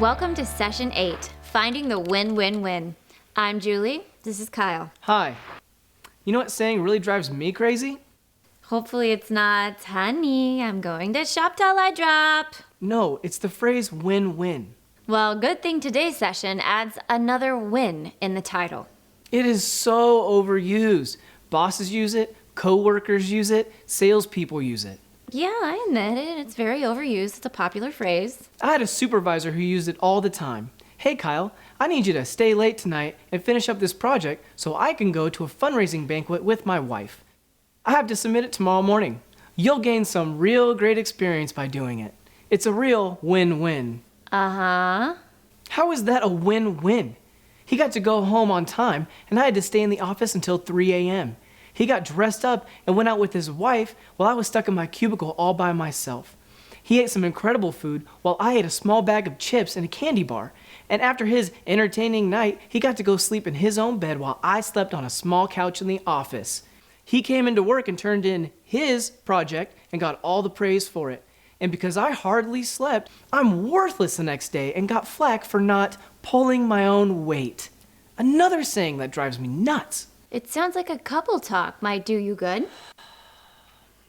Welcome to Session 8, Finding the Win-Win-Win. I'm Julie. This is Kyle. Hi. You know what saying really drives me crazy? Hopefully it's not, honey, I'm going to shop till I drop. No, it's the phrase win-win. Well, good thing today's session adds another win in the title. It is so overused. Bosses use it, co-workers use it, salespeople use it. Yeah, I admit it. It's very overused. It's a popular phrase. I had a supervisor who used it all the time. Hey Kyle, I need you to stay late tonight and finish up this project so I can go to a fundraising banquet with my wife. I have to submit it tomorrow morning. You'll gain some real great experience by doing it. It's a real win-win. Uh-huh. How is that a win-win? He got to go home on time and I had to stay in the office until 3 a.m. He got dressed up and went out with his wife while I was stuck in my cubicle all by myself. He ate some incredible food while I ate a small bag of chips and a candy bar. And after his entertaining night, he got to go sleep in his own bed while I slept on a small couch in the office. He came into work and turned in his project and got all the praise for it. And because I hardly slept, I'm worthless the next day and got flack for not pulling my own weight. Another saying that drives me nuts. It sounds like a couple talk might do you good.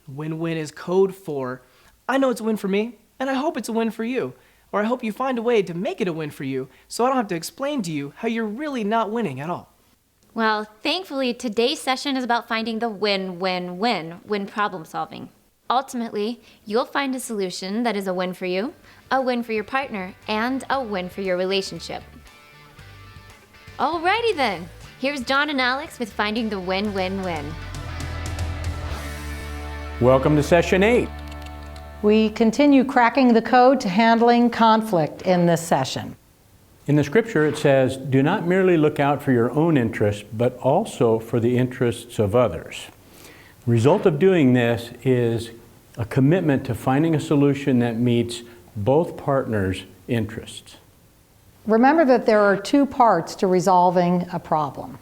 Win-win is code for, I know it's a win for me, and I hope it's a win for you. Or I hope you find a way to make it a win for you so I don't have to explain to you how you're really not winning at all. Well, thankfully, today's session is about finding the win-win-win when problem solving. Ultimately, you'll find a solution that is a win for you, a win for your partner, and a win for your relationship. Alrighty then. Here's John and Alex with Finding the Win-Win-Win. Welcome to Session 8. We continue cracking the code to handling conflict in this session. In the scripture it says, do not merely look out for your own interests, but also for the interests of others. The result of doing this is a commitment to finding a solution that meets both partners' interests. Remember that there are two parts to resolving a problem.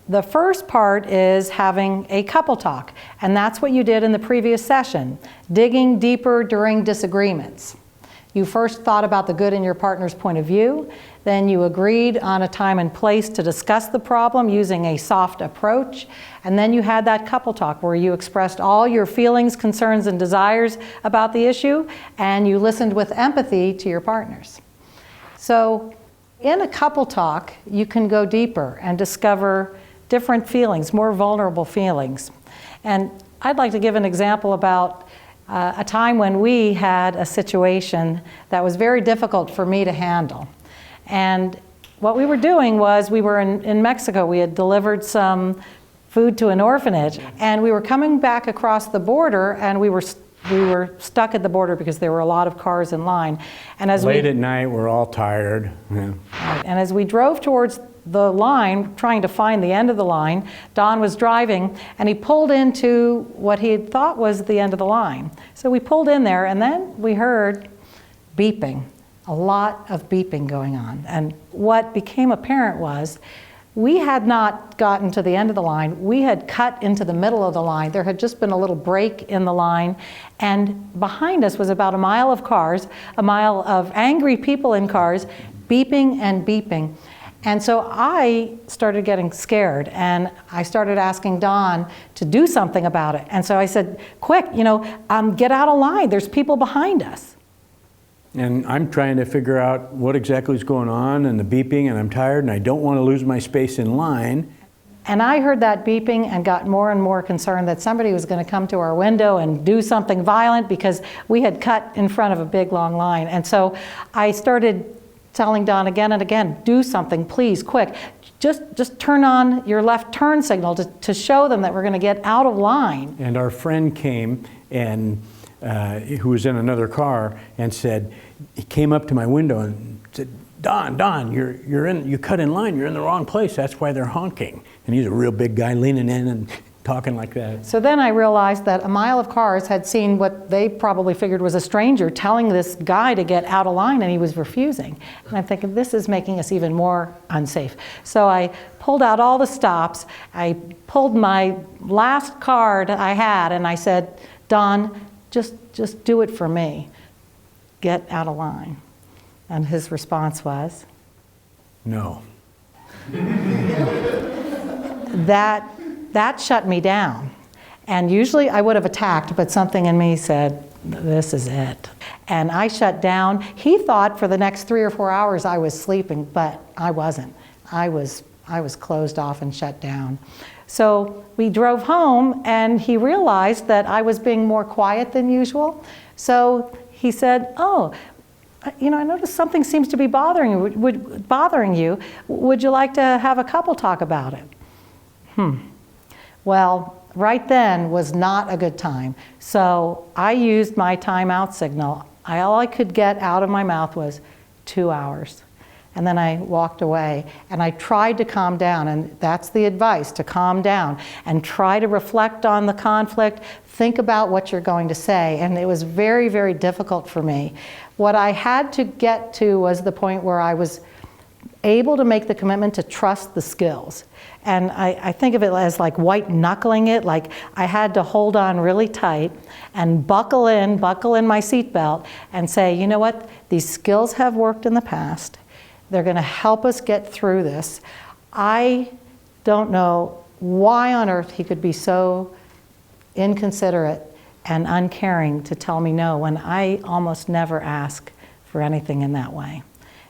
The first part is having a couple talk, and that's what you did in the previous session, digging deeper during disagreements. You first thought about the good in your partner's point of view, then you agreed on a time and place to discuss the problem using a soft approach, and then you had that couple talk where you expressed all your feelings, concerns, and desires about the issue, and you listened with empathy to your partners. So in a couple talk, you can go deeper and discover different feelings, more vulnerable feelings. And I'd like to give an example about a time when we had a situation that was very difficult for me to handle. And what we were doing was we were in Mexico. We had delivered some food to an orphanage, and we were coming back across the border, and we were stuck at the border because there were a lot of cars in line. And as Late at night, we're all tired. Yeah. And as we drove towards the line, trying to find the end of the line, Don was driving, and he pulled into what he had thought was the end of the line. So we pulled in there, and then we heard beeping, a lot of beeping going on. And what became apparent was we had not gotten to the end of the line. We had cut into the middle of the line. There had just been a little break in the line, and behind us was about a mile of cars, a mile of angry people in cars, beeping and beeping. And so I started getting scared, and I started asking Don to do something about it. And so I said, quick, get out of line. There's people behind us. And I'm trying to figure out what exactly is going on and the beeping, and I'm tired and I don't want to lose my space in line. And I heard that beeping and got more and more concerned that somebody was going to come to our window and do something violent because we had cut in front of a big long line. And so I started telling Don again and again, do something, please, quick. Just turn on your left turn signal to show them that we're going to get out of line. And our friend came, and who was in another car, and said, he came up to my window and said, Don, you cut in line, you're in the wrong place, that's why they're honking. And he's a real big guy leaning in and talking like that. So then I realized that a mile of cars had seen what they probably figured was a stranger telling this guy to get out of line, and he was refusing. And I'm thinking, this is making us even more unsafe. So I pulled out all the stops, I pulled my last card I had, and I said, Don, just do it for me. Get out of line. And his response was? No. That shut me down. And usually I would have attacked, but something in me said, this is it. And I shut down. He thought for the next 3 or 4 hours I was sleeping, but I wasn't. I was closed off and shut down. So we drove home, and he realized that I was being more quiet than usual. So he said, oh, I noticed something seems to be bothering you. Would you like to have a couple talk about it? Well, right then was not a good time. So I used my timeout signal. All I could get out of my mouth was 2 hours. And then I walked away, and I tried to calm down, and that's the advice, to calm down and try to reflect on the conflict, think about what you're going to say, and it was very, very difficult for me. What I had to get to was the point where I was able to make the commitment to trust the skills. And I think of it as like white knuckling it, like I had to hold on really tight and buckle in my seatbelt and say, you know what, these skills have worked in the past. They're going to help us get through this. I don't know why on earth he could be so inconsiderate and uncaring to tell me no when I almost never ask for anything in that way.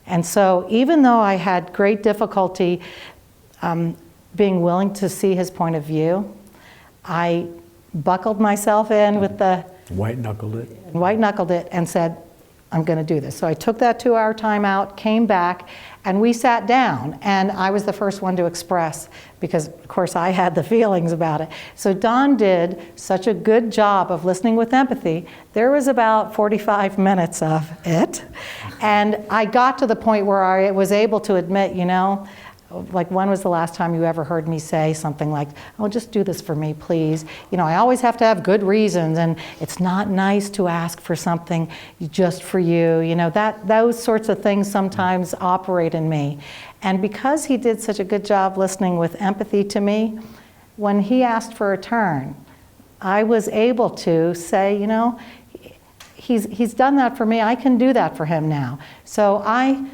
And so even though I had great difficulty being willing to see his point of view, I buckled myself in with the White-knuckled it and said, I'm going to do this. So I took that 2-hour timeout, came back, and we sat down. And I was the first one to express, because of course I had the feelings about it. So Don did such a good job of listening with empathy. There was about 45 minutes of it. And I got to the point where I was able to admit, like, when was the last time you ever heard me say something like, oh, just do this for me, please. I always have to have good reasons, and it's not nice to ask for something just for you. Those sorts of things sometimes operate in me. And because he did such a good job listening with empathy to me, when he asked for a turn, I was able to say, he's done that for me, I can do that for him now. So I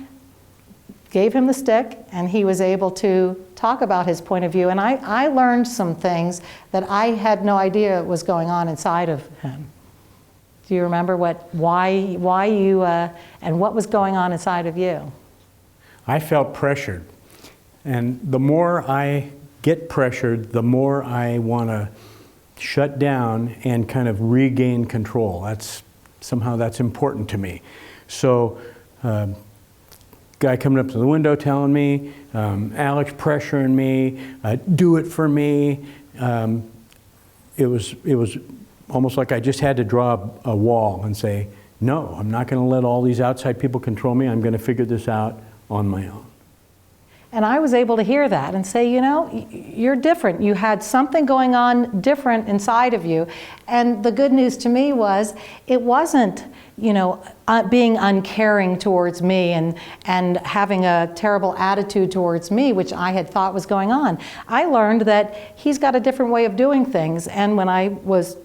gave him the stick, and he was able to talk about his point of view. And I learned some things that I had no idea was going on inside of him. Do you remember why you, and what was going on inside of you? I felt pressured. And the more I get pressured, the more I want to shut down and kind of regain control. Somehow that's important to me. So, guy coming up to the window telling me, Alex pressuring me, do it for me. It was almost like I just had to draw a wall and say, no, I'm not going to let all these outside people control me. I'm going to figure this out on my own. And I was able to hear that and say, you're different. You had something going on different inside of you. And the good news to me was, it wasn't, being uncaring towards me and having a terrible attitude towards me, which I had thought was going on. I learned that he's got a different way of doing things. And when I was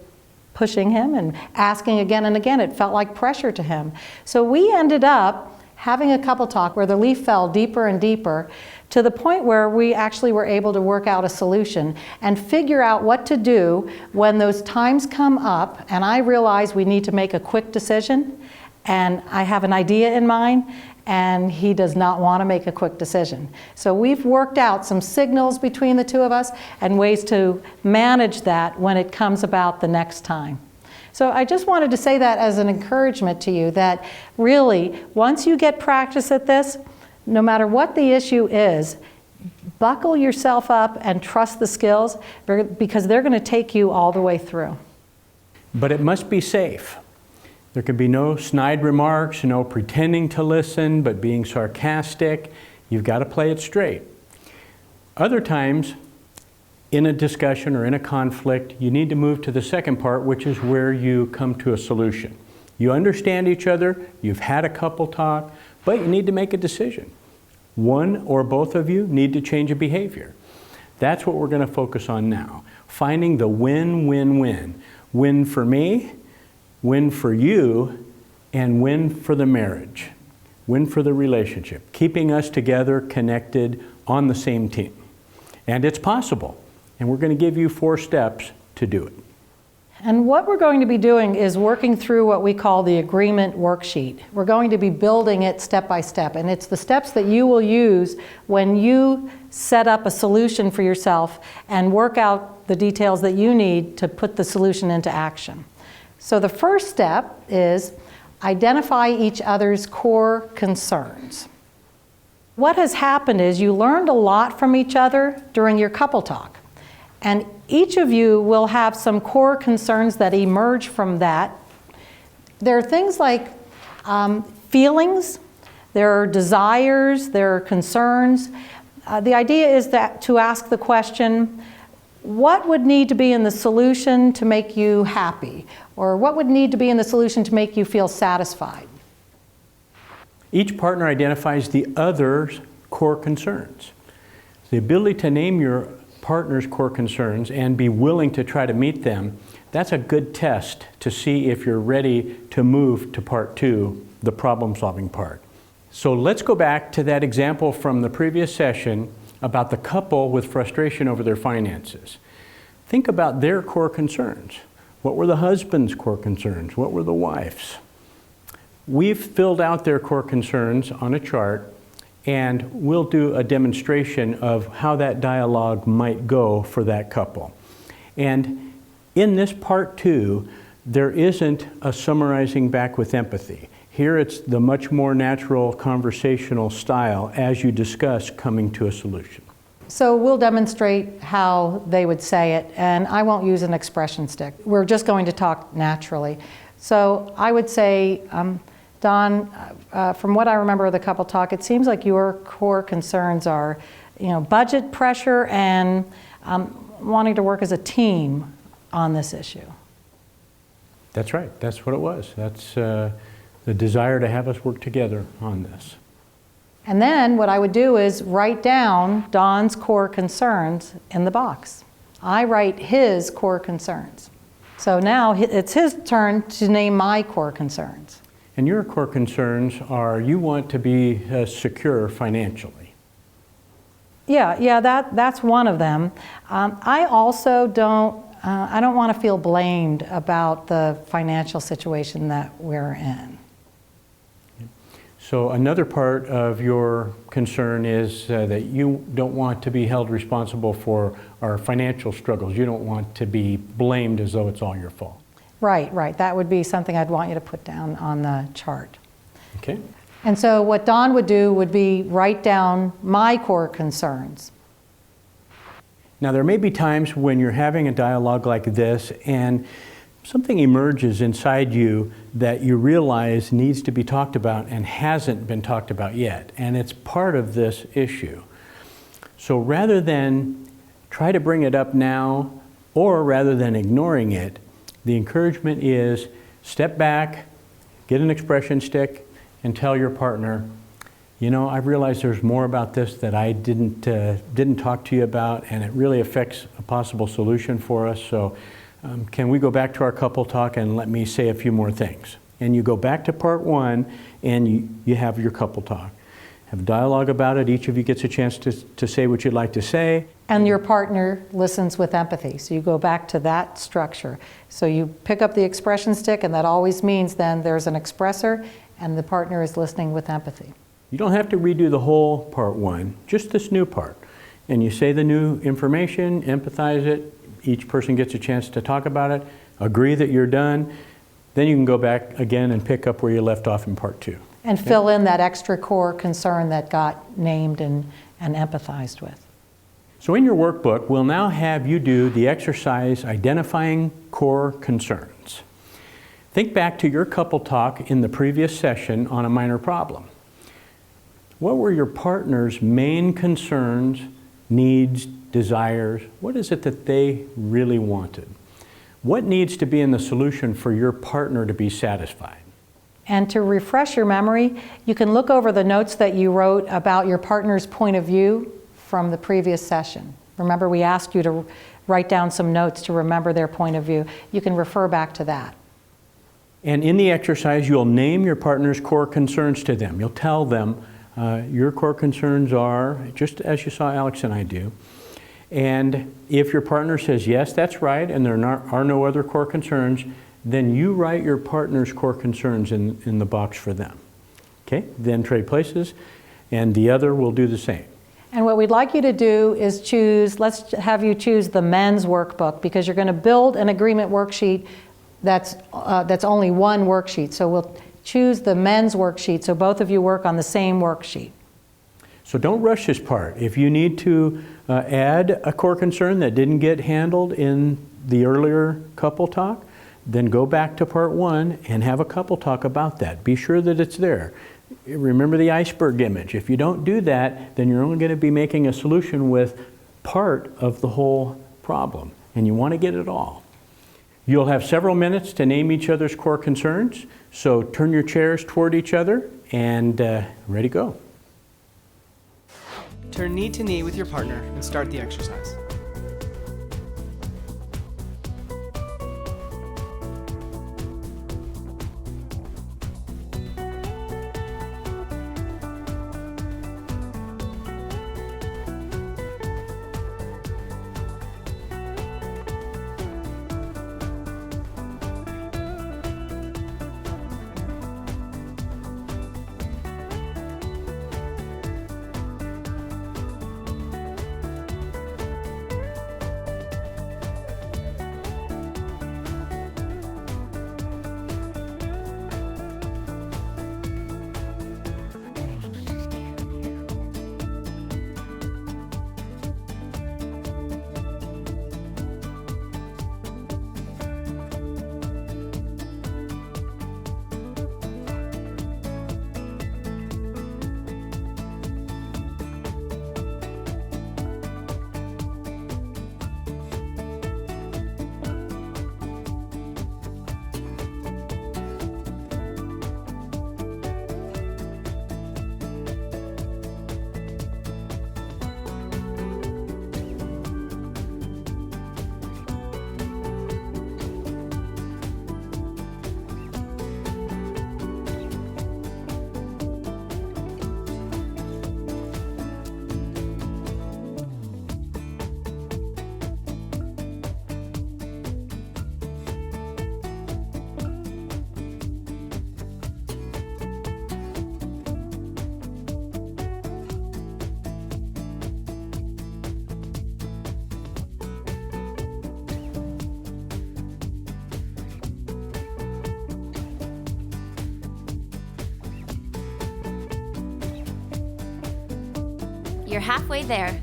pushing him and asking again and again, it felt like pressure to him. So we ended up having a couple talk where the leaf fell deeper and deeper, to the point where we actually were able to work out a solution and figure out what to do when those times come up and I realize we need to make a quick decision, and I have an idea in mind and he does not want to make a quick decision. So we've worked out some signals between the two of us and ways to manage that when it comes about the next time. So I just wanted to say that as an encouragement to you, that really, once you get practice at this, no matter what the issue is, buckle yourself up and trust the skills, because they're going to take you all the way through. But it must be safe. There can be no snide remarks, no pretending to listen, but being sarcastic. You've got to play it straight. Other times, in a discussion or in a conflict, you need to move to the second part, which is where you come to a solution. You understand each other, you've had a couple talk, but you need to make a decision. One or both of you need to change a behavior. That's what we're going to focus on now. Finding the win-win-win. Win for me, win for you, and win for the marriage. Win for the relationship. Keeping us together, connected, on the same team. And it's possible. And we're going to give you 4 steps to do it. And what we're going to be doing is working through what we call the agreement worksheet. We're going to be building it step by step, and it's the steps that you will use when you set up a solution for yourself and work out the details that you need to put the solution into action. So the first step is identify each other's core concerns. What has happened is you learned a lot from each other during your couple talk. And each of you will have some core concerns that emerge from that. There are things like feelings, there are desires, there are concerns. The idea is that to ask the question, what would need to be in the solution to make you happy? Or what would need to be in the solution to make you feel satisfied? Each partner identifies the other's core concerns. The ability to name your partner's core concerns and be willing to try to meet them, that's a good test to see if you're ready to move to part 2, the problem-solving part. So let's go back to that example from the previous session about the couple with frustration over their finances. Think about their core concerns. What were the husband's core concerns? What were the wife's? We've filled out their core concerns on a chart, and we'll do a demonstration of how that dialogue might go for that couple. And in this part 2, there isn't a summarizing back with empathy. Here it's the much more natural conversational style as you discuss coming to a solution. So we'll demonstrate how they would say it, and I won't use an expression stick. We're just going to talk naturally. So I would say, Don, from what I remember of the couple talk, it seems like your core concerns are, budget pressure and wanting to work as a team on this issue. That's right. That's what it was. That's the desire to have us work together on this. And then what I would do is write down Don's core concerns in the box. I write his core concerns. So now it's his turn to name my core concerns. And your core concerns are you want to be secure financially. Yeah, that's one of them. I also don't want to feel blamed about the financial situation that we're in. So another part of your concern is that you don't want to be held responsible for our financial struggles. You don't want to be blamed as though it's all your fault. Right. That would be something I'd want you to put down on the chart. Okay. And so what Don would do would be write down my core concerns. Now there may be times when you're having a dialogue like this and something emerges inside you that you realize needs to be talked about and hasn't been talked about yet. And it's part of this issue. So rather than try to bring it up now, or rather than ignoring it, the encouragement is step back, get an expression stick, and tell your partner, I realize there's more about this that I didn't talk to you about, and it really affects a possible solution for us. So can we go back to our couple talk and let me say a few more things? And you go back to part 1 and you have your couple talk. Have a dialogue about it. Each of you gets a chance to say what you'd like to say. And your partner listens with empathy. So you go back to that structure. So you pick up the expression stick, and that always means then there's an expressor and the partner is listening with empathy. You don't have to redo the whole part 1, just this new part. And you say the new information, empathize it, each person gets a chance to talk about it, agree that you're done, then you can go back again and pick up where you left off in part 2. And fill in that extra core concern that got named and empathized with. So in your workbook, we'll now have you do the exercise identifying core concerns. Think back to your couple talk in the previous session on a minor problem. What were your partner's main concerns, needs, desires? What is it that they really wanted? What needs to be in the solution for your partner to be satisfied? And to refresh your memory, you can look over the notes that you wrote about your partner's point of view from the previous session. Remember, we asked you to write down some notes to remember their point of view. You can refer back to that. And in the exercise, you'll name your partner's core concerns to them. You'll tell them your core concerns are, just as you saw Alex and I do. And if your partner says, yes, that's right, and there are no other core concerns, then you write your partner's core concerns in the box for them. Okay? Then trade places, and the other will do the same. And what we'd like you to do is choose, let's have you choose the men's workbook, because you're going to build an agreement worksheet that's only one worksheet. So we'll choose the men's worksheet so both of you work on the same worksheet. So don't rush this part. If you need to add a core concern that didn't get handled in the earlier couple talk, then go back to part 1 and have a couple talk about that. Be sure that it's there. Remember the iceberg image. If you don't do that, then you're only going to be making a solution with part of the whole problem, and you want to get it all. You'll have several minutes to name each other's core concerns, so turn your chairs toward each other and ready to go. Turn knee to knee with your partner and start the exercise. You're halfway there.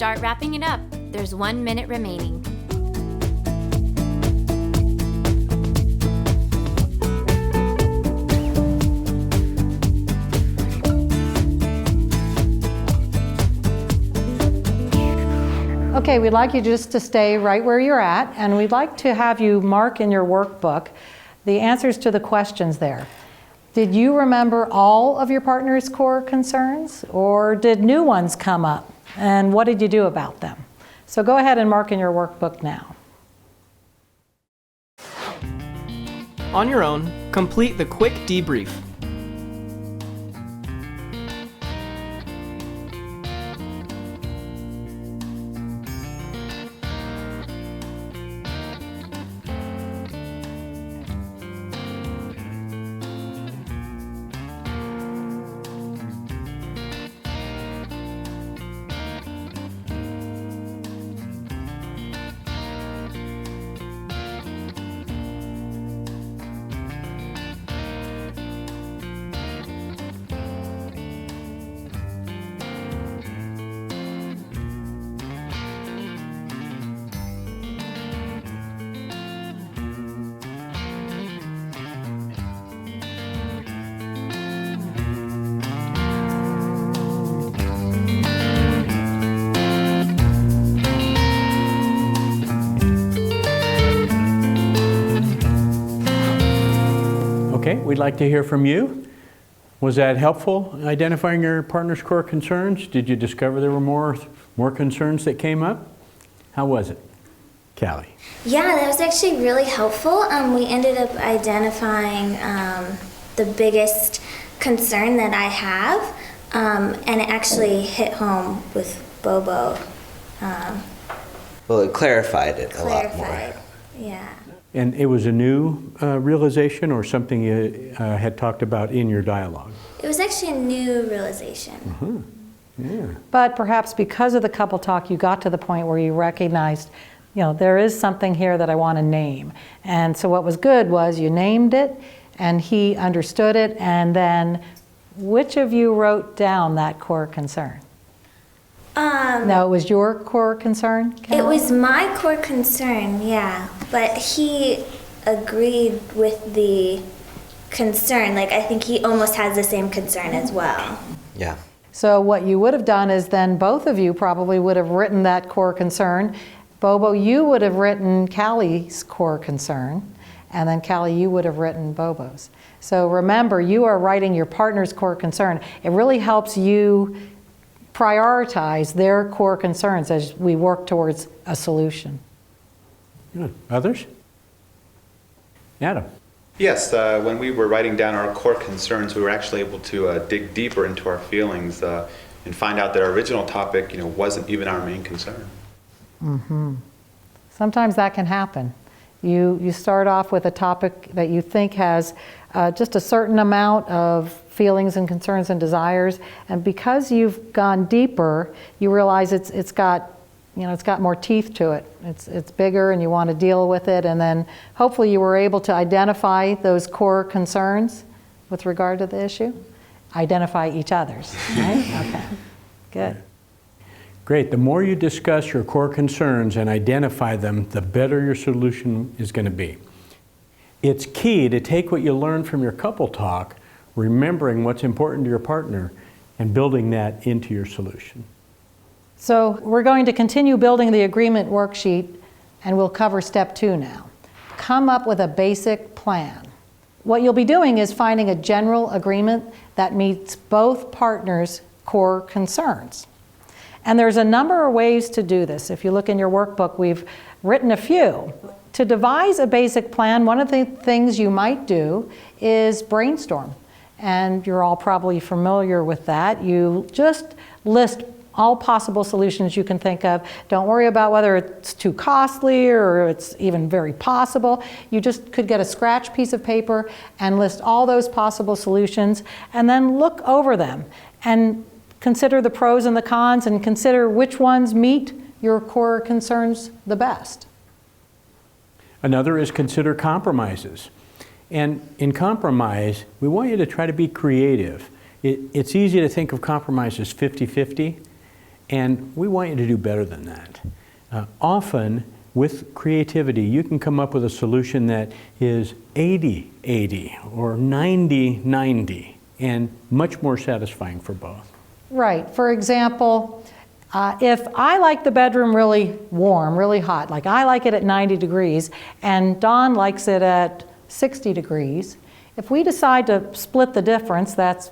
start wrapping it up. There's 1 minute remaining. Okay, we'd like you just to stay right where you're at, and we'd like to have you mark in your workbook the answers to the questions there. Did you remember all of your partner's core concerns, or did new ones come up? And what did you do about them? So go ahead and mark in your workbook now. On your own, complete the quick debrief. Okay, we'd like to hear from you. Was that helpful, identifying your partner's core concerns? Did you discover there were more concerns that came up? How was it? Callie? Yeah, that was actually really helpful. We ended up identifying the biggest concern that I have, and it actually hit home with Bobo. Well, it clarified it a lot more. Yeah. And it was a new realization or something you had talked about in your dialogue? It was actually a new realization. Yeah. But perhaps because of the couple talk, you got to the point where you recognized, there is something here that I want to name. And so what was good was you named it, and he understood it, and then which of you wrote down that core concern? No, it was your core concern, Callie? It was my core concern, yeah. But he agreed with the concern. Like, I think he almost has the same concern as well. Yeah. So what you would have done is then both of you probably would have written that core concern. Bobo, you would have written Callie's core concern, and then Callie, you would have written Bobo's. So remember, you are writing your partner's core concern. It really helps you prioritize their core concerns as we work towards a solution. Good. Others? Adam? Yes, when we were writing down our core concerns, we were actually able to dig deeper into our feelings and find out that our original topic, wasn't even our main concern. Mm-hmm. Sometimes that can happen. You start off with a topic that you think has just a certain amount of feelings and concerns and desires, and because you've gone deeper, you realize it's got more teeth to it. It's bigger, and you want to deal with it, and then hopefully you were able to identify those core concerns with regard to the issue. Identify each other's, right? Okay, good. Great. The more you discuss your core concerns and identify them, the better your solution is going to be. It's key to take what you learn from your couple talk, remembering what's important to your partner, and building that into your solution. So we're going to continue building the agreement worksheet, and we'll cover step 2 now. Come up with a basic plan. What you'll be doing is finding a general agreement that meets both partners' core concerns. And there's a number of ways to do this. If you look in your workbook, we've written a few. To devise a basic plan, one of the things you might do is brainstorm. And you're all probably familiar with that. You just list all possible solutions you can think of. Don't worry about whether it's too costly or it's even very possible. You just could get a scratch piece of paper and list all those possible solutions, and then look over them and consider the pros and the cons, and consider which ones meet your core concerns the best. Another is consider compromises. And in compromise, we want you to try to be creative. It's easy to think of compromise as 50-50, And we want you to do better than that. Often, with creativity, you can come up with a solution that is 80-80 or 90-90 and much more satisfying for both. Right. For example, if I like the bedroom really warm, really hot, like I like it at 90 degrees, and Don likes it at 60 degrees, if we decide to split the difference, that's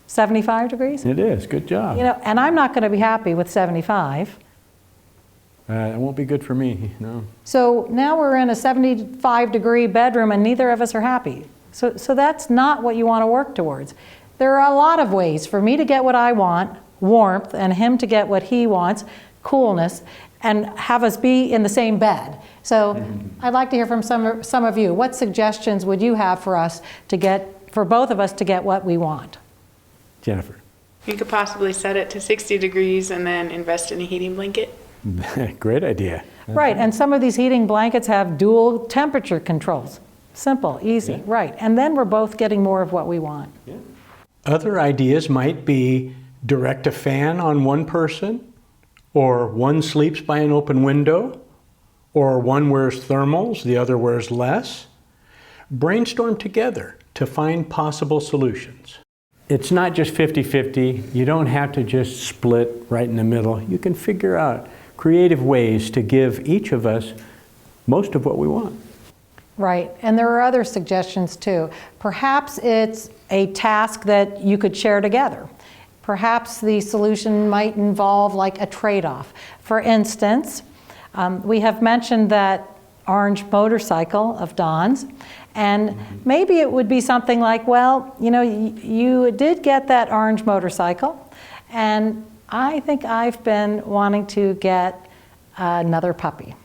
75 degrees? It is. Good job. You know, and I'm not going to be happy with 75. It won't be good for me, no. So now we're in a 75-degree bedroom and neither of us are happy. So that's not what you want to work towards. There are a lot of ways for me to get what I want, warmth, and him to get what he wants, coolness, and have us be in the same bed. So I'd like to hear from some of you. What suggestions would you have for us to get, for both of us to get what we want? Jennifer. You could possibly set it to 60 degrees and then invest in a heating blanket. Great idea. Right, and some of these heating blankets have dual temperature controls. Simple, easy, Yeah. right. And then we're both getting more of what we want. Yeah. Other ideas might be direct a fan on one person, or one sleeps by an open window, or one wears thermals, the other wears less. Brainstorm together to find possible solutions. It's not just 50-50. You don't have to just split right in the middle. You can figure out creative ways to give each of us most of what we want. Right, and there are other suggestions too. Perhaps it's a task that you could share together. Perhaps the solution might involve like a trade-off. For instance, we have mentioned that orange motorcycle of Don's, and maybe it would be something like, well, you know, you did get that orange motorcycle, and I think I've been wanting to get another puppy.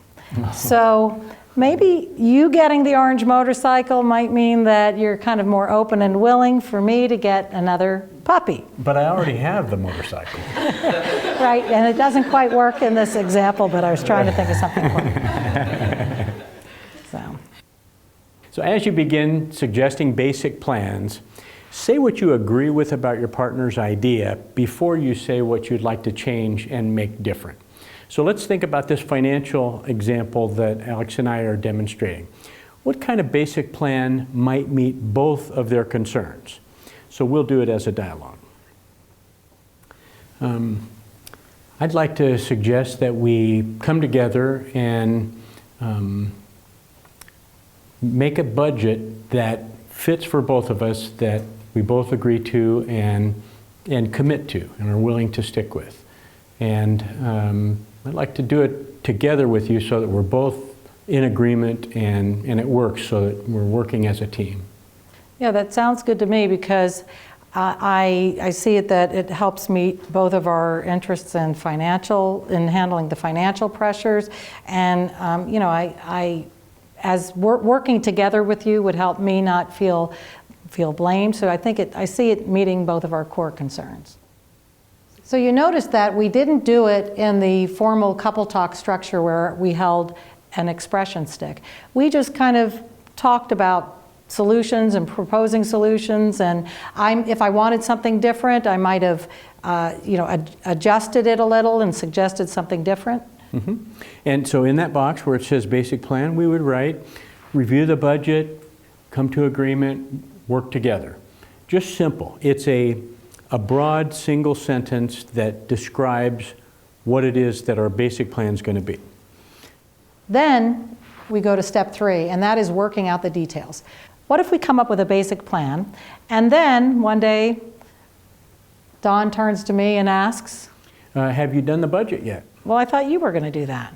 So maybe you getting the orange motorcycle might mean that you're kind of more open and willing for me to get another puppy. But I already have the motorcycle. Right, and it doesn't quite work in this example, but I was trying to think of something quick. So as you begin suggesting basic plans, say what you agree with about your partner's idea before you say what you'd like to change and make different. So let's think about this financial example that Alex and I are demonstrating. What kind of basic plan might meet both of their concerns? So we'll do it as a dialogue. I'd like to suggest that we come together and make a budget that fits for both of us, that we both agree to and commit to and are willing to stick with. And I'd like to do it together with you so that we're both in agreement and it works, so that we're working as a team. Yeah, that sounds good to me because I see it that it helps meet both of our interests in handling the financial pressures, and you know, as working together with you would help me not feel blamed. So I see it meeting both of our core concerns. So you notice that we didn't do it in the formal couple talk structure where we held an expression stick. We just kind of talked about solutions and proposing solutions, and if I wanted something different, I might have adjusted it a little and suggested something different. Mm-hmm. And so in that box where it says basic plan, we would write, review the budget, come to agreement, work together. Just simple. It's a broad single sentence that describes what it is that our basic plan is going to be. Then we go to step 3, and that is working out the details. What if we come up with a basic plan, and then one day Don turns to me and asks, have you done the budget yet? well, I thought you were going to do that.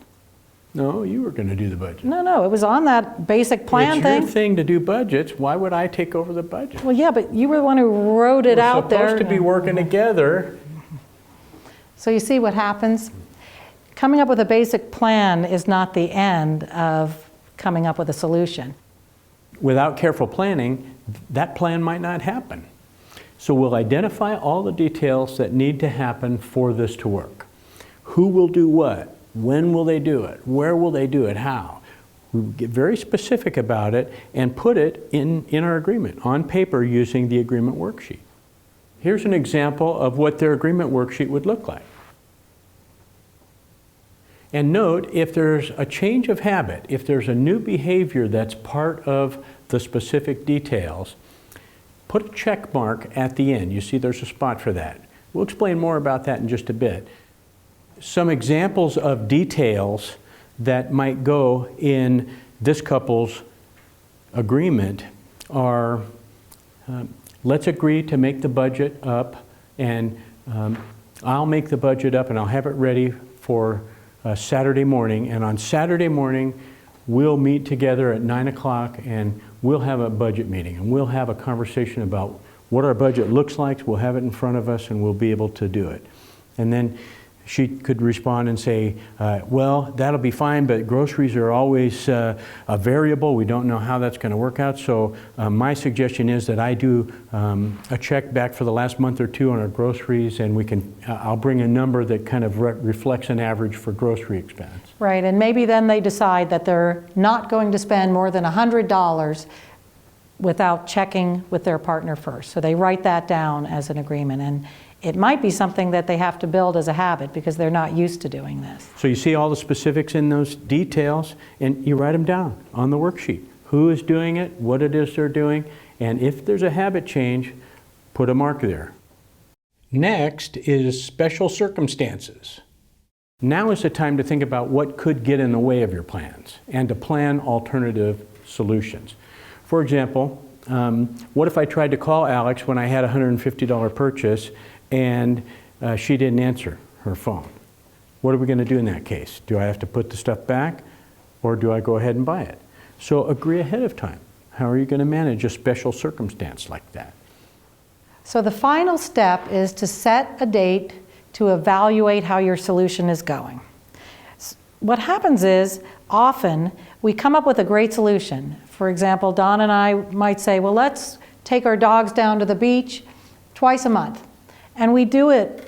No, you were going to do the budget. No, it was on that basic plan thing. It's your thing to do budgets. Why would I take over the budget? Well, yeah, but you were the one who wrote it out there. We're supposed to be working together. So you see what happens? Coming up with a basic plan is not the end of coming up with a solution. Without careful planning, that plan might not happen. So we'll identify all the details that need to happen for this to work. Who will do what? When will they do it? Where will they do it? How? We get very specific about it and put it in our agreement on paper using the agreement worksheet. Here's an example of what their agreement worksheet would look like. And note, if there's a change of habit, if there's a new behavior that's part of the specific details, put a check mark at the end. You see there's a spot for that. We'll explain more about that in just a bit. Some examples of details that might go in this couple's agreement are, let's agree to make the budget up, and I'll make the budget up and I'll have it ready for Saturday morning, and on Saturday morning we'll meet together at 9 o'clock and we'll have a budget meeting and we'll have a conversation about what our budget looks like. We'll have it in front of us and we'll be able to do it. And then she could respond and say, well, that'll be fine, but groceries are always a variable. We don't know how that's going to work out. So my suggestion is that I do a check back for the last month or two on our groceries, and we can, I'll bring a number that kind of reflects an average for grocery expense. Right, and maybe then they decide that they're not going to spend more than $100 without checking with their partner first. So they write that down as an agreement. And it might be something that they have to build as a habit because they're not used to doing this. So you see all the specifics in those details, and you write them down on the worksheet. Who is doing it, what it is they're doing, and if there's a habit change, put a mark there. Next is special circumstances. Now is the time to think about what could get in the way of your plans and to plan alternative solutions. For example, what if I tried to call Alex when I had a $150 purchase and she didn't answer her phone? What are we going to do in that case? Do I have to put the stuff back, or do I go ahead and buy it? So agree ahead of time. How are you going to manage a special circumstance like that? So the final step is to set a date to evaluate how your solution is going. What happens is, often we come up with a great solution. For example, Don and I might say, well, let's take our dogs down to the beach twice a month. And we do it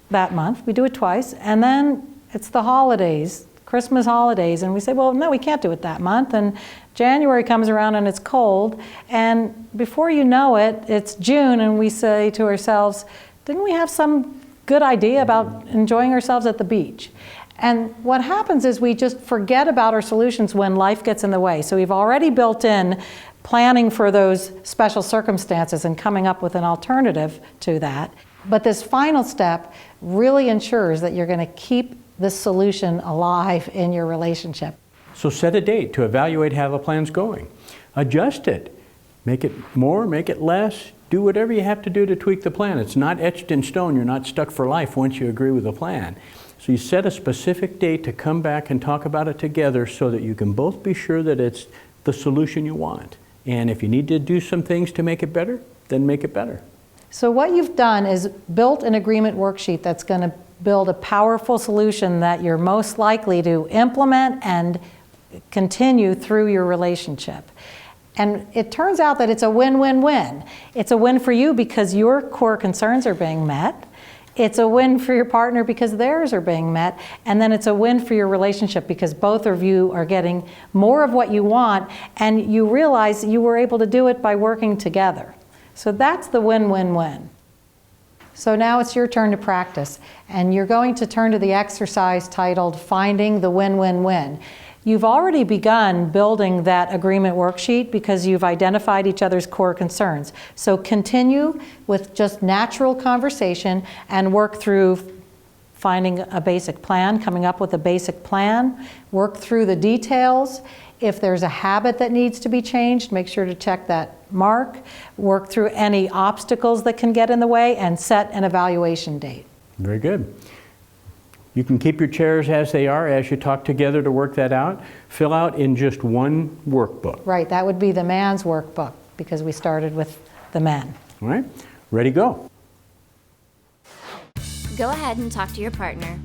that month, we do it twice, and then it's the holidays, Christmas holidays, and we say, well, no, we can't do it that month. And January comes around and it's cold, and before you know it, it's June, and we say to ourselves, didn't we have some good idea about enjoying ourselves at the beach? And what happens is we just forget about our solutions when life gets in the way. So we've already built in planning for those special circumstances and coming up with an alternative to that. But this final step really ensures that you're going to keep this solution alive in your relationship. So set a date to evaluate how the plan's going. Adjust it. Make it more, make it less. Do whatever you have to do to tweak the plan. It's not etched in stone. You're not stuck for life once you agree with the plan. So you set a specific date to come back and talk about it together so that you can both be sure that it's the solution you want. And if you need to do some things to make it better, then make it better. So what you've done is built an agreement worksheet that's going to build a powerful solution that you're most likely to implement and continue through your relationship. And it turns out that it's a win-win-win. It's a win for you because your core concerns are being met. It's a win for your partner because theirs are being met. And then it's a win for your relationship because both of you are getting more of what you want, and you realize you were able to do it by working together. So that's the win-win-win. So now it's your turn to practice, and you're going to turn to the exercise titled Finding the Win-Win-Win. You've already begun building that agreement worksheet because you've identified each other's core concerns. So continue with just natural conversation and work through finding a basic plan, coming up with a basic plan, work through the details. If there's a habit that needs to be changed, make sure to check that mark, work through any obstacles that can get in the way, and set an evaluation date. Very good. You can keep your chairs as they are as you talk together to work that out. Fill out in just one workbook. Right, that would be the man's workbook because we started with the men. All right, ready, go. Go ahead and talk to your partner.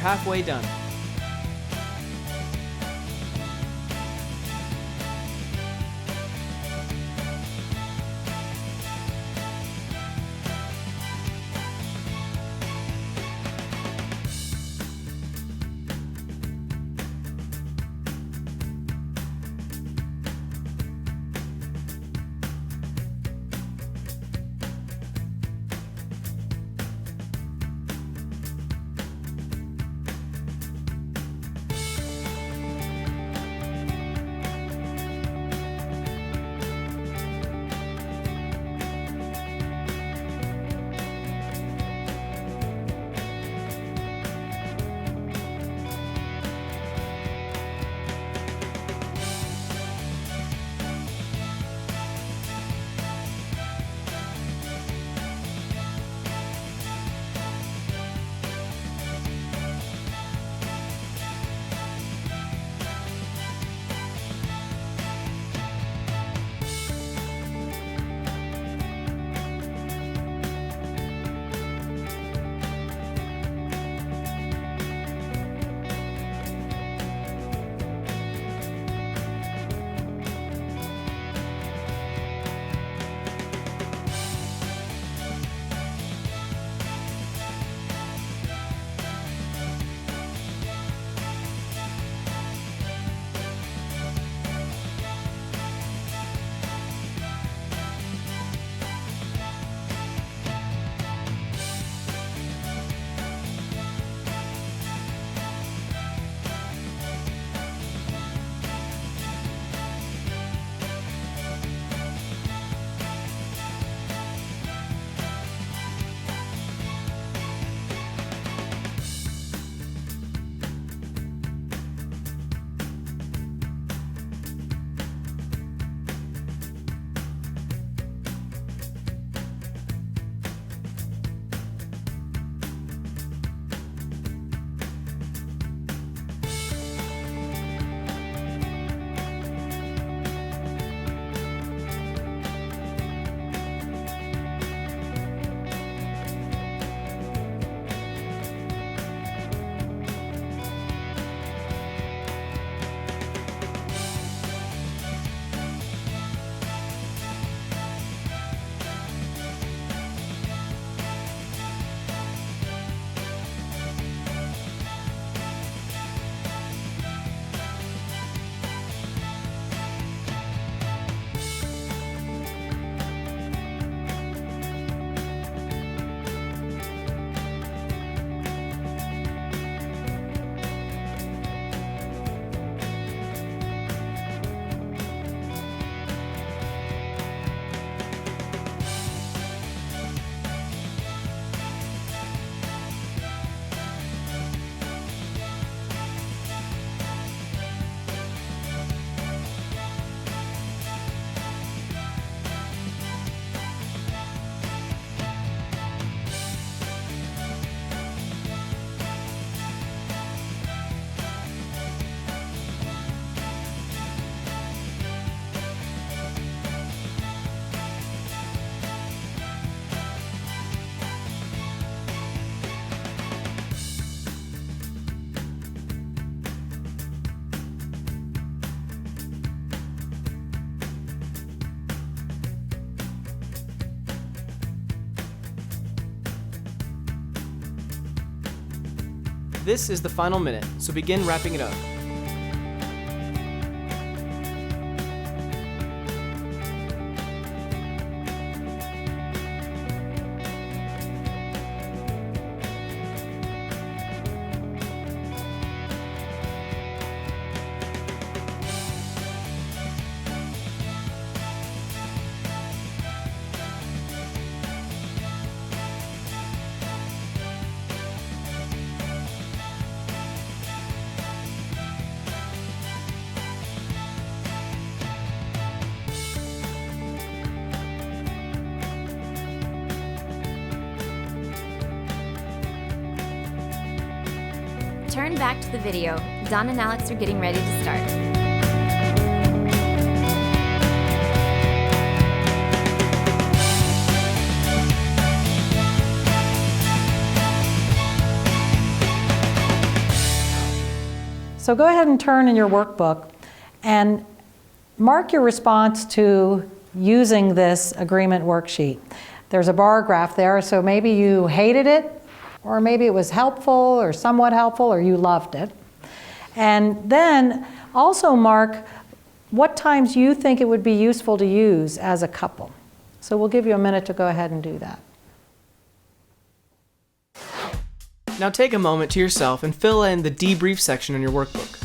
halfway done. This is the final minute, so begin wrapping it up. Turn back to the video. Don and Alex are getting ready to start. So go ahead and turn in your workbook and mark your response to using this agreement worksheet. There's a bar graph there, so maybe you hated it, or maybe it was helpful or somewhat helpful, or you loved it. And then also mark what times you think it would be useful to use as a couple. So we'll give you a minute to go ahead and do that. Now take a moment to yourself and fill in the debrief section in your workbook.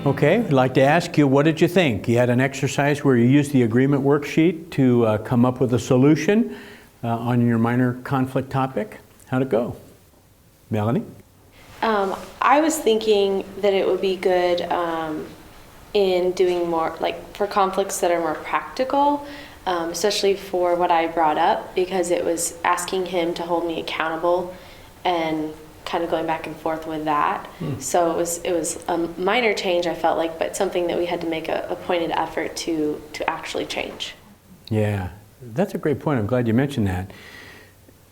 Okay, I'd like to ask you, what did you think? You had an exercise where you used the agreement worksheet to come up with a solution on your minor conflict topic. How'd it go? Melanie? I was thinking that it would be good in doing more, like for conflicts that are more practical, especially for what I brought up, because it was asking him to hold me accountable and kind of going back and forth with that. So it was a minor change, I felt like, but something that we had to make a pointed effort to actually change. Yeah, that's a great point. I'm glad you mentioned that.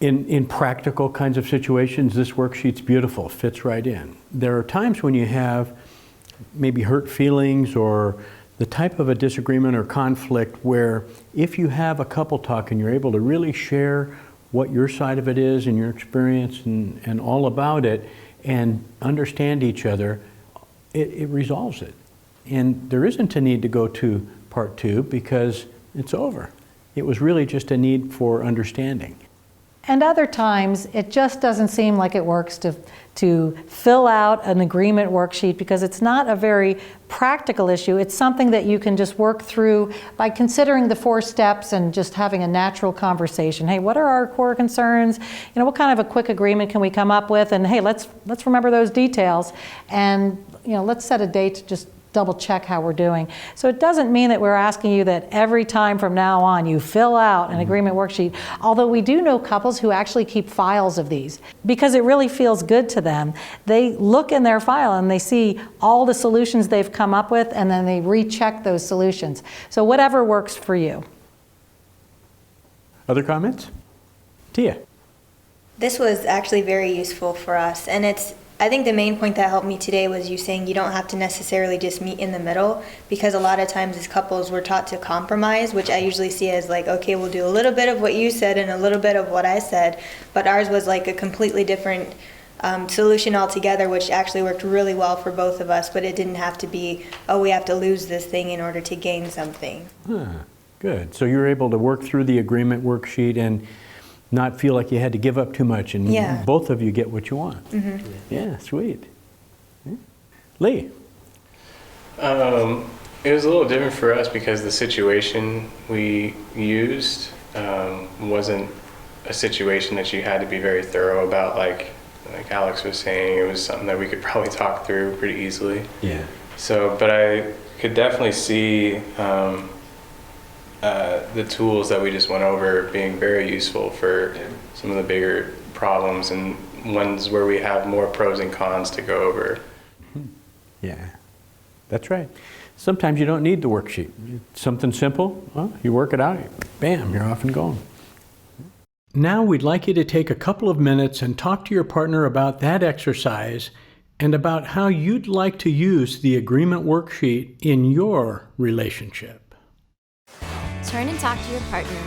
In practical kinds of situations, this worksheet's beautiful, fits right in. There are times when you have maybe hurt feelings or the type of a disagreement or conflict where if you have a couple talk and you're able to really share what your side of it is and your experience and all about it and understand each other, it resolves it. And there isn't a need to go to part 2 because it's over. It was really just a need for understanding. And other times, it just doesn't seem like it works to fill out an agreement worksheet because it's not a very practical issue. It's something that you can just work through by considering the 4 steps and just having a natural conversation. Hey, what are our core concerns? You know, what kind of a quick agreement can we come up with? And hey, let's remember those details. And you know, let's set a date to just double check how we're doing. So it doesn't mean that we're asking you that every time from now on you fill out an agreement worksheet, although we do know couples who actually keep files of these because it really feels good to them. They look in their file and they see all the solutions they've come up with and then they recheck those solutions. So whatever works for you. Other comments? Tia? This was actually very useful for us, and I think the main point that helped me today was you saying you don't have to necessarily just meet in the middle, because a lot of times as couples we're taught to compromise, which I usually see as like, okay, we'll do a little bit of what you said and a little bit of what I said, but ours was like a completely different solution altogether, which actually worked really well for both of us, but it didn't have to be, oh, we have to lose this thing in order to gain something. Good. So you were able to work through the agreement worksheet and not feel like you had to give up too much, and both of you get what you want. Yeah, sweet. Yeah. Lee? It was a little different for us because the situation we used wasn't a situation that you had to be very thorough about, like Alex was saying. It was something that we could probably talk through pretty easily. Yeah. So, but I could definitely see the tools that we just went over being very useful for some of the bigger problems and ones where we have more pros and cons to go over. Yeah, that's right. Sometimes you don't need the worksheet. Something simple, well, you work it out, bam, you're off and going. Now we'd like you to take a couple of minutes and talk to your partner about that exercise and about how you'd like to use the agreement worksheet in your relationship. Turn and talk to your partner.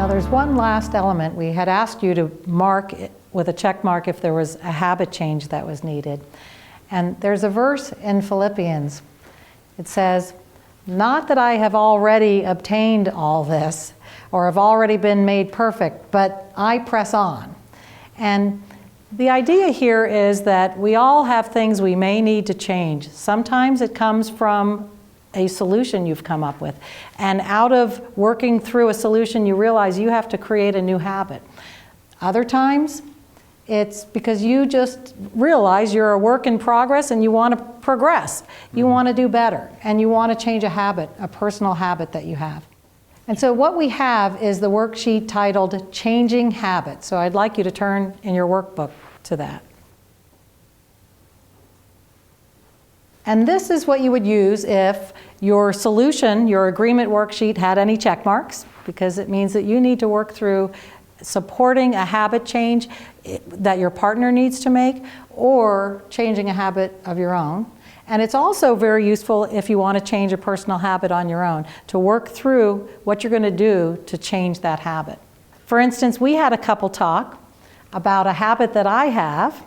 There's one last element. We had asked you to mark it with a check mark if there was a habit change that was needed. And there's a verse in Philippians. It says, "Not that I have already obtained all this or have already been made perfect, but I press on." And the idea here is that we all have things we may need to change. Sometimes it comes from a solution you've come up with. And out of working through a solution, you realize you have to create a new habit. Other times, it's because you just realize you're a work in progress and you want to progress. You want to do better, and you want to change a habit, a personal habit that you have. And so what we have is the worksheet titled Changing Habits. So I'd like you to turn in your workbook to that. And this is what you would use if your solution, your agreement worksheet, had any check marks, because it means that you need to work through supporting a habit change that your partner needs to make, or changing a habit of your own. And it's also very useful if you want to change a personal habit on your own, to work through what you're going to do to change that habit. For instance, we had a couple talk about a habit that I have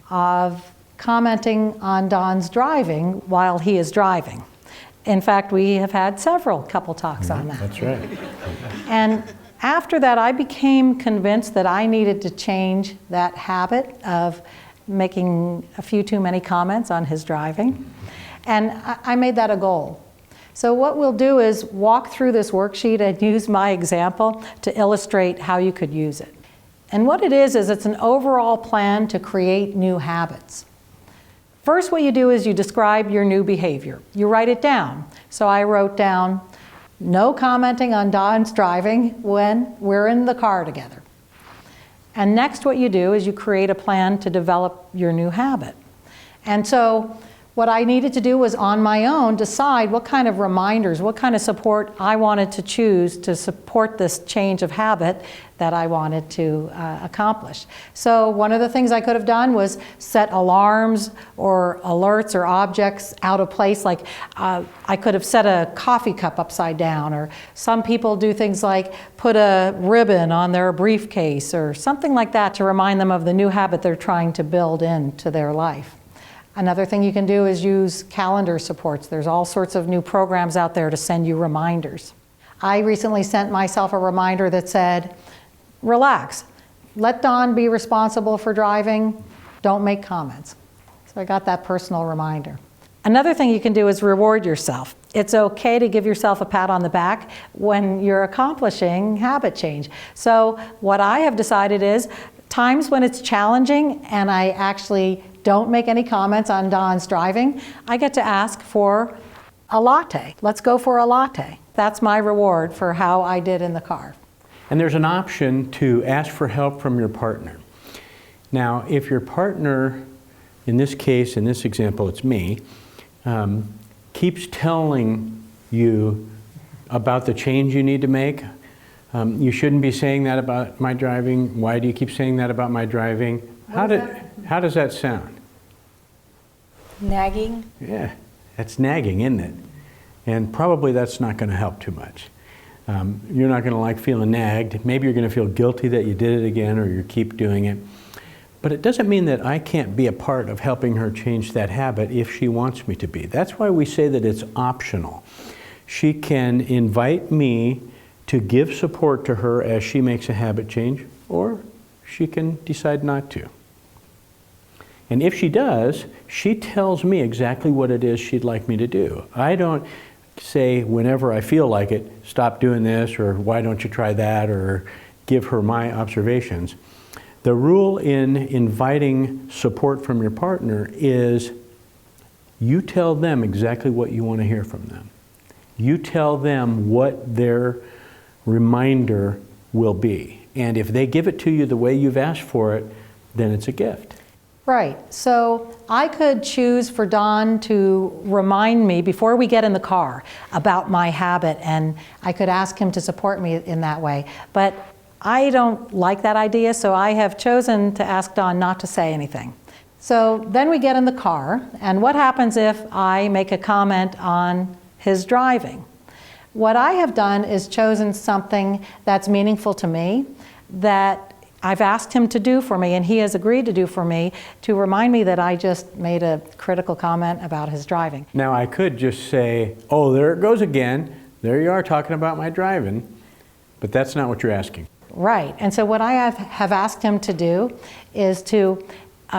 of commenting on Don's driving while he is driving. In fact, we have had several couple talks on that. That's right. And after that, I became convinced that I needed to change that habit of making a few too many comments on his driving. And I made that a goal. So what we'll do is walk through this worksheet and use my example to illustrate how you could use it. And what it is it's an overall plan to create new habits. First, what you do is you describe your new behavior. You write it down. So I wrote down, no commenting on Don's driving when we're in the car together. And next what you do is you create a plan to develop your new habit. And so what I needed to do was on my own decide what kind of reminders, what kind of support I wanted to choose to support this change of habit that I wanted to accomplish. So one of the things I could have done was set alarms or alerts or objects out of place. Like I could have set a coffee cup upside down, or some people do things like put a ribbon on their briefcase or something like that to remind them of the new habit they're trying to build into their life. Another thing you can do is use calendar supports. There's all sorts of new programs out there to send you reminders. I recently sent myself a reminder that said, relax, let Don be responsible for driving, don't make comments. So I got that personal reminder. Another thing you can do is reward yourself. It's okay to give yourself a pat on the back when you're accomplishing habit change. So what I have decided is, times when it's challenging and I actually don't make any comments on Don's driving, I get to ask for a latte. Let's go for a latte. That's my reward for how I did in the car. And there's an option to ask for help from your partner. Now, if your partner, in this case, in this example, it's me, keeps telling you about the change you need to make, you shouldn't be saying that about my driving. Why do you keep saying that about my driving? How does that sound? Nagging? Yeah, that's nagging, isn't it? And probably that's not going to help too much. You're not going to like feeling nagged. Maybe you're going to feel guilty that you did it again or you keep doing it. But it doesn't mean that I can't be a part of helping her change that habit if she wants me to be. That's why we say that it's optional. She can invite me to give support to her as she makes a habit change, or she can decide not to. And if she does, she tells me exactly what it is she'd like me to do. I don't say whenever I feel like it, stop doing this, or why don't you try that, or give her my observations. The rule in inviting support from your partner is you tell them exactly what you want to hear from them. You tell them what their reminder will be. And if they give it to you the way you've asked for it, then it's a gift. Right. So I could choose for Don to remind me before we get in the car about my habit, and I could ask him to support me in that way. But I don't like that idea, so I have chosen to ask Don not to say anything. So then we get in the car, and what happens if I make a comment on his driving? What I have done is chosen something that's meaningful to me, that I've asked him to do for me, and he has agreed to do for me, to remind me that I just made a critical comment about his driving. Now I could just say, oh, there it goes again. There you are talking about my driving. But that's not what you're asking. Right. And so what I have asked him to do is to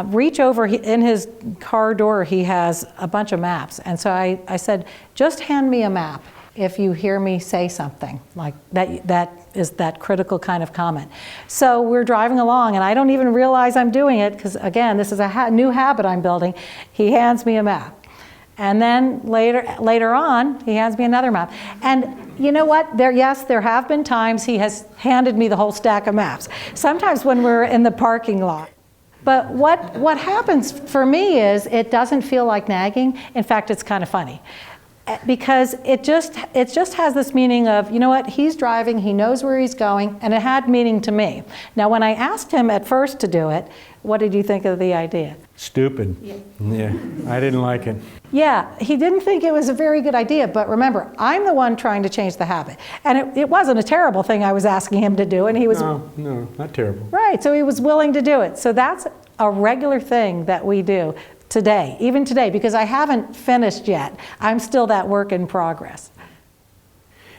reach over. In his car door, he has a bunch of maps. And so I said, just hand me a map if you hear me say something like that is that critical kind of comment. So we're driving along, and I don't even realize I'm doing it because, again, this is a new habit I'm building. He hands me a map. And then later on, he hands me another map. And you know what? There have been times he has handed me the whole stack of maps. Sometimes when we're in the parking lot. But what happens for me is it doesn't feel like nagging. In fact, it's kind of funny. Because it just has this meaning of, you know what, he's driving, he knows where he's going, and it had meaning to me. Now, when I asked him at first to do it, what did you think of the idea? Stupid. Yeah, I didn't like it. Yeah, he didn't think it was a very good idea, but remember, I'm the one trying to change the habit. And it wasn't a terrible thing I was asking him to do, and he was... No, not terrible. Right, so he was willing to do it. So that's a regular thing that we do. Today, even today, because I haven't finished yet. I'm still that work in progress.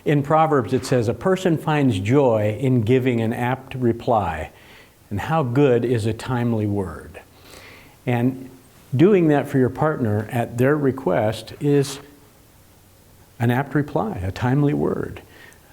In Proverbs it says, a person finds joy in giving an apt reply, and how good is a timely word. And doing that for your partner at their request is an apt reply, a timely word.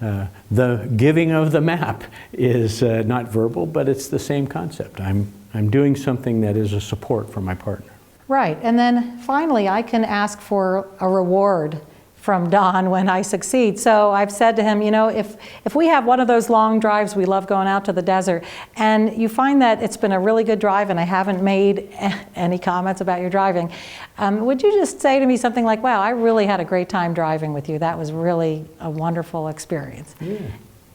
The giving of the map is not verbal, but it's the same concept. I'm doing something that is a support for my partner. Right, and then finally I can ask for a reward from Don when I succeed. So I've said to him, you know, if we have one of those long drives, we love going out to the desert, and you find that it's been a really good drive and I haven't made any comments about your driving, would you just say to me something like, wow, I really had a great time driving with you. That was really a wonderful experience. Yeah.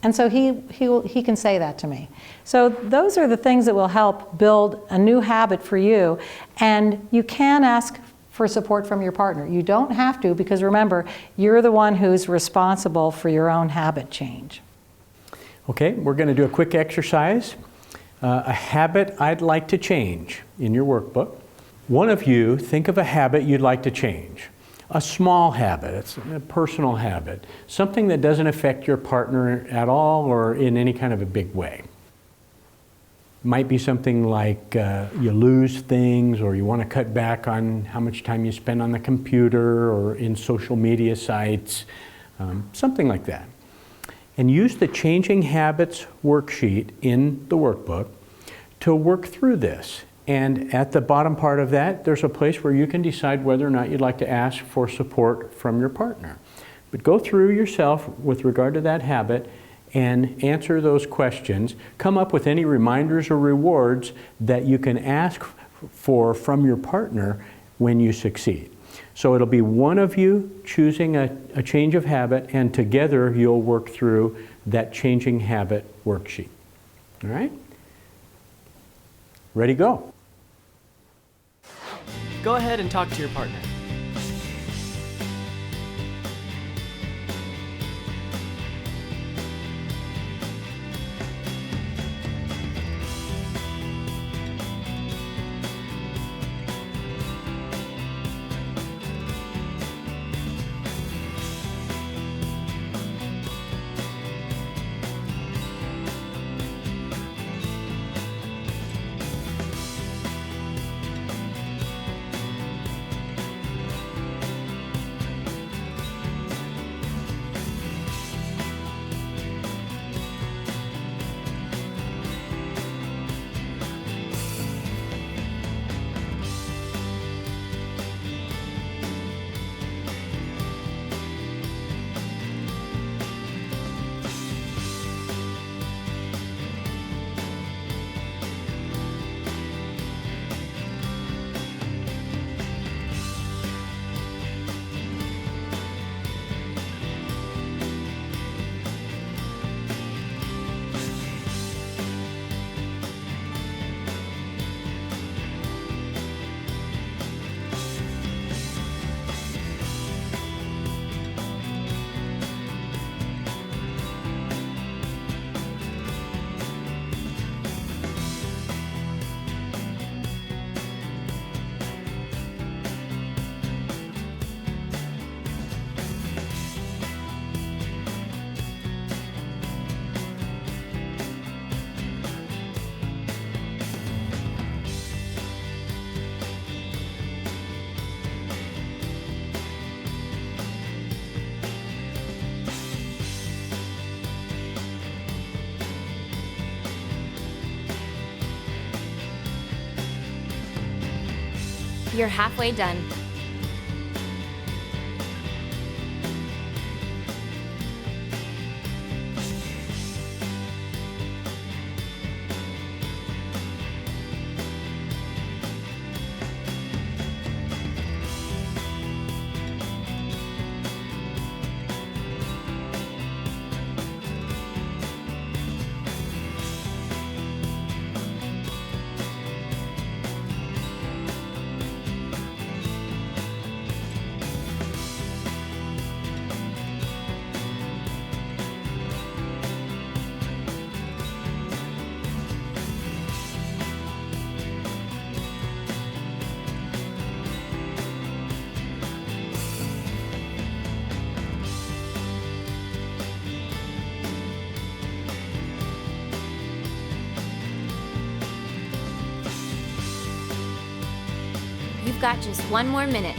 And so he can say that to me. So those are the things that will help build a new habit for you. And you can ask for support from your partner. You don't have to, because remember, you're the one who's responsible for your own habit change. Okay, we're going to do a quick exercise. A habit I'd like to change in your workbook. One of you think of a habit you'd like to change. A small habit, it's a personal habit, something that doesn't affect your partner at all or in any kind of a big way. Might be something like you lose things, or you want to cut back on how much time you spend on the computer or in social media sites, something like that. And use the Changing Habits worksheet in the workbook to work through this And at the bottom part of that, there's a place where you can decide whether or not you'd like to ask for support from your partner. But go through yourself with regard to that habit and answer those questions. Come up with any reminders or rewards that you can ask for from your partner when you succeed. So it'll be one of you choosing a change of habit, and together you'll work through that changing habit worksheet. All right? Ready, go. Go ahead and talk to your partner. You're halfway done. You've got just one more minute.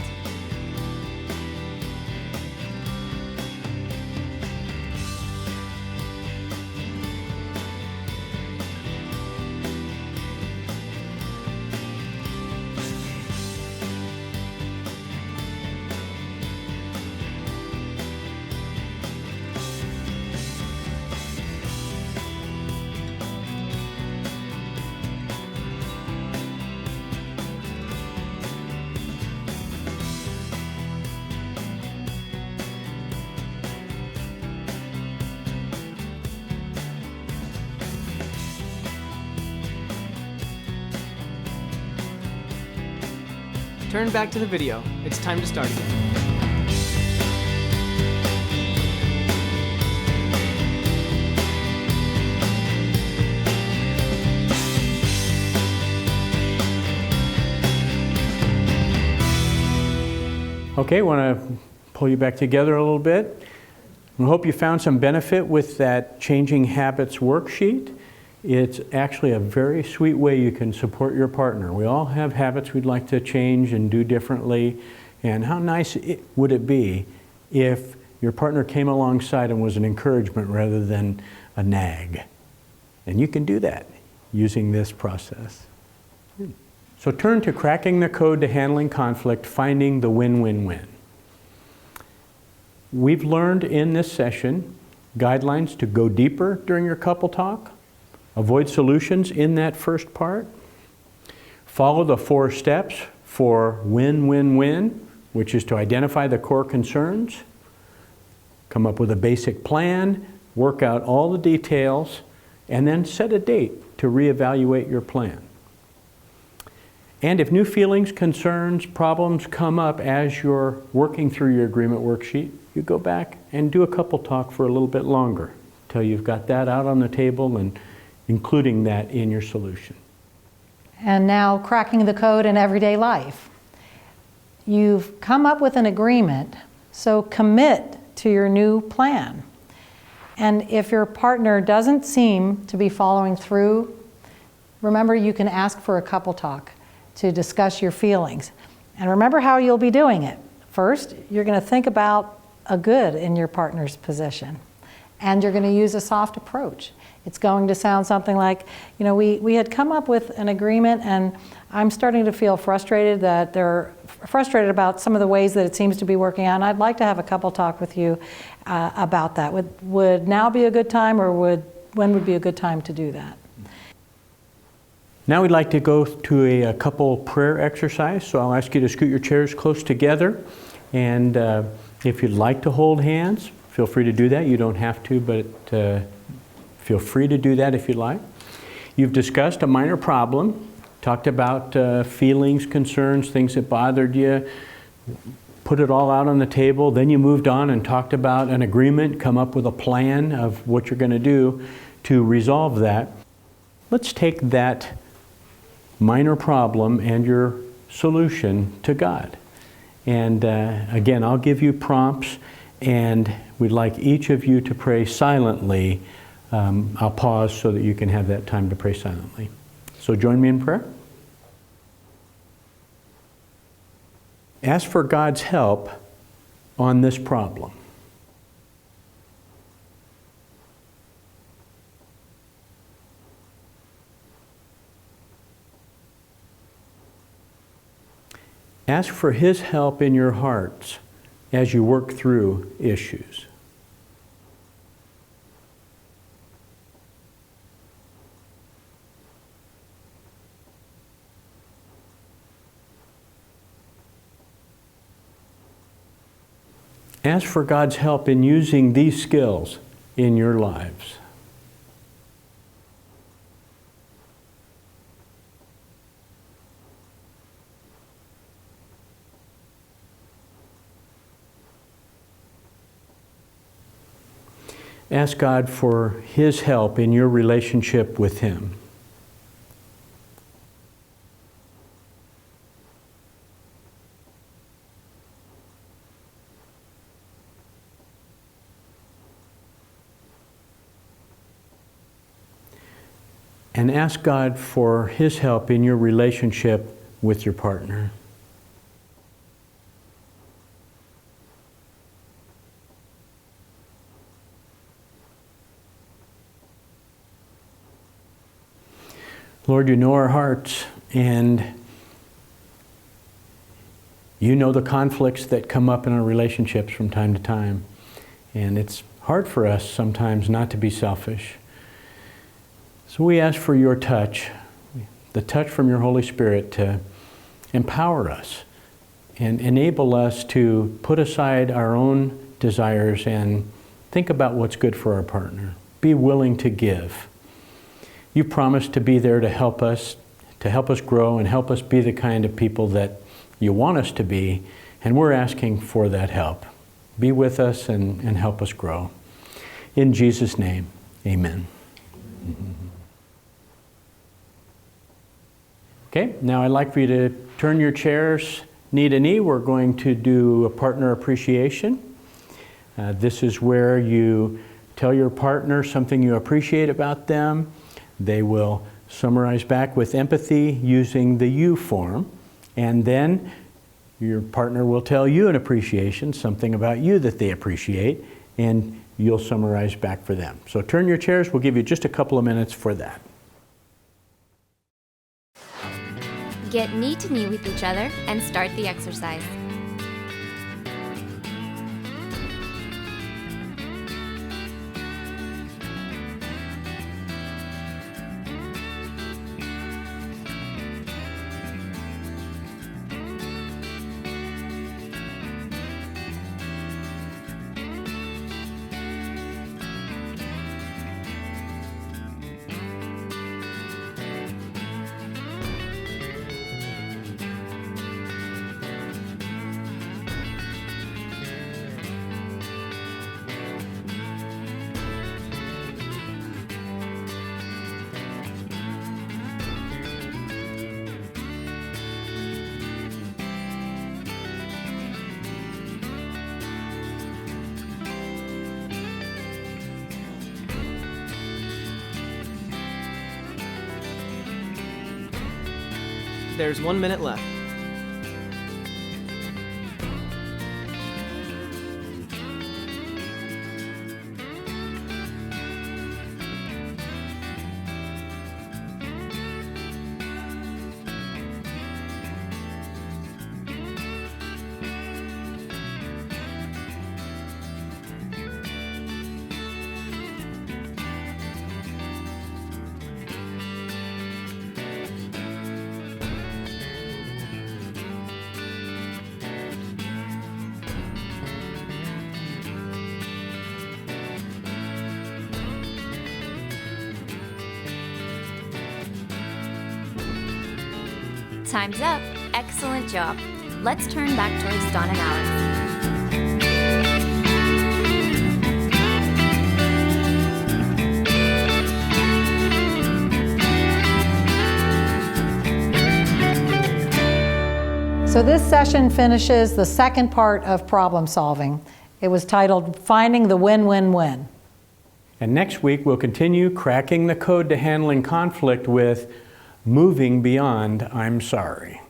Turn back to the video. It's time to start again. Okay, want to pull you back together a little bit. I hope you found some benefit with that Changing Habits worksheet. It's actually a very sweet way you can support your partner. We all have habits we'd like to change and do differently. And how nice would it be if your partner came alongside and was an encouragement rather than a nag? And you can do that using this process. So turn to Cracking the Code to Handling Conflict, Finding the Win-Win-Win. We've learned in this session guidelines to go deeper during your couple talk, avoid solutions in that first part, follow the 4 steps for win-win-win, which is to identify the core concerns, come up with a basic plan, work out all the details, and then set a date to reevaluate your plan. And if new feelings, concerns, problems come up as you're working through your agreement worksheet, you go back and do a couple talk for a little bit longer till you've got that out on the table and including that in your solution. And now cracking the code in everyday life. You've come up with an agreement, so commit to your new plan. And if your partner doesn't seem to be following through, remember you can ask for a couple talk to discuss your feelings. And remember how you'll be doing it. First, you're going to think about a good in your partner's position. And you're going to use a soft approach. It's going to sound something like, you know, we had come up with an agreement and I'm starting to feel frustrated that they're frustrated about some of the ways that it seems to be working out. And I'd like to have a couple talk with you about that. Would now be a good time, or when would be a good time to do that? Now we'd like to go to a couple prayer exercise. So I'll ask you to scoot your chairs close together. And if you'd like to hold hands, feel free to do that. You don't have to, but feel free to do that if you'd like. You've discussed a minor problem, talked about feelings, concerns, things that bothered you, put it all out on the table. Then you moved on and talked about an agreement, come up with a plan of what you're going to do to resolve that. Let's take that minor problem and your solution to God. And again, I'll give you prompts, and we'd like each of you to pray silently. I'll pause so that you can have that time to pray silently. So join me in prayer. Ask for God's help on this problem. Ask for His help in your hearts as you work through issues. Ask for God's help in using these skills in your lives. Ask God for His help in your relationship with Him. And ask God for His help in your relationship with your partner. Lord, you know our hearts, and you know the conflicts that come up in our relationships from time to time. And it's hard for us sometimes not to be selfish. So we ask for your touch, the touch from your Holy Spirit to empower us and enable us to put aside our own desires and think about what's good for our partner. Be willing to give. You promised to be there to help us grow and help us be the kind of people that you want us to be, and we're asking for that help. Be with us and help us grow. In Jesus' name, amen. Okay, now I'd like for you to turn your chairs knee to knee. We're going to do a partner appreciation. This is where you tell your partner something you appreciate about them. They will summarize back with empathy using the you form, and then your partner will tell you an appreciation, something about you that they appreciate, and you'll summarize back for them. So turn your chairs. We'll give you just a couple of minutes for that. Get knee to knee with each other and start the exercise. There's 1 minute left. Time's up. Excellent job. Let's turn back towards Dawn and Alex. So this session finishes the second part of problem solving. It was titled Finding the Win-Win-Win. And next week, we'll continue cracking the code to handling conflict with moving beyond I'm sorry.